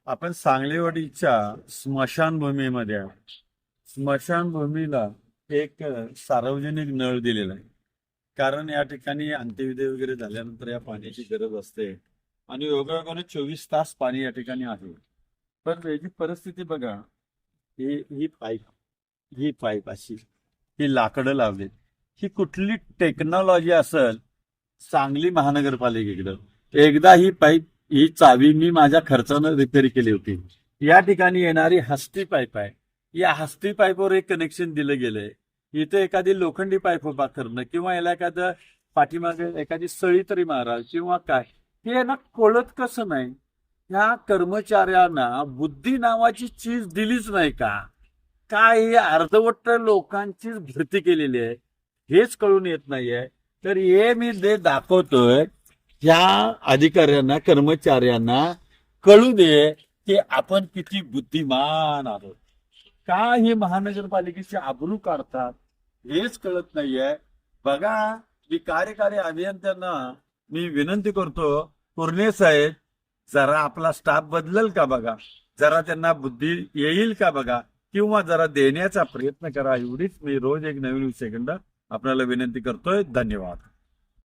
आपण सांगलीवाडीच्या स्मशानभूमीमध्ये आहे. स्मशानभूमीला एक सार्वजनिक नळ दिलेला आहे. कारण या ठिकाणी अंत्यविधी वगैरे झाल्यानंतर या पाण्याची गरज असते आणि योगायोगाने 24 तास पाणी या ठिकाणी आहे. पण याची परिस्थिती बघा, ही पाईप अशी, ही लाकडं लावली, ही कुठली टेक्नॉलॉजी असेल सांगली महानगरपालिकेकडं. एकदा ही चावी मी माझ्या खर्चानं रिपेअर केली होती. या ठिकाणी येणारी हस्ती पाईप आहे. या हस्ती पाईपवर एक कनेक्शन दिलं गेलंय. इथे एखादी लोखंडी पाईप उभा करणं किंवा याला एखादं पाठीमागे एखादी सळी तरी मारा किंवा काय, हे यांना कळत कसं नाही? ह्या कर्मचाऱ्यांना बुद्धी नावाची चीज दिलीच नाही का? काय ही अर्धवट लोकांचीच भरती केलेली आहे, हेच कळून येत नाहीये. तर हे मी जे दाखवतोय ह्या अधिकाऱ्यांना, कर्मचाऱ्यांना कळू दे की आपण किती बुद्धिमान आहोत. का हे महानगरपालिकेची आबरू काढतात हेच कळत नाहीये. बघा, मी कार्यकारी अभियंत्यांना मी विनंती करतो, कुर्णे साहेब जरा आपला स्टाफ बदलल का बघा, जरा त्यांना बुद्धी येईल का बघा, किंवा जरा देण्याचा प्रयत्न करा. एवढीच मी रोज एक नवीन सेकंद आपल्याला विनंती करतोय. धन्यवाद.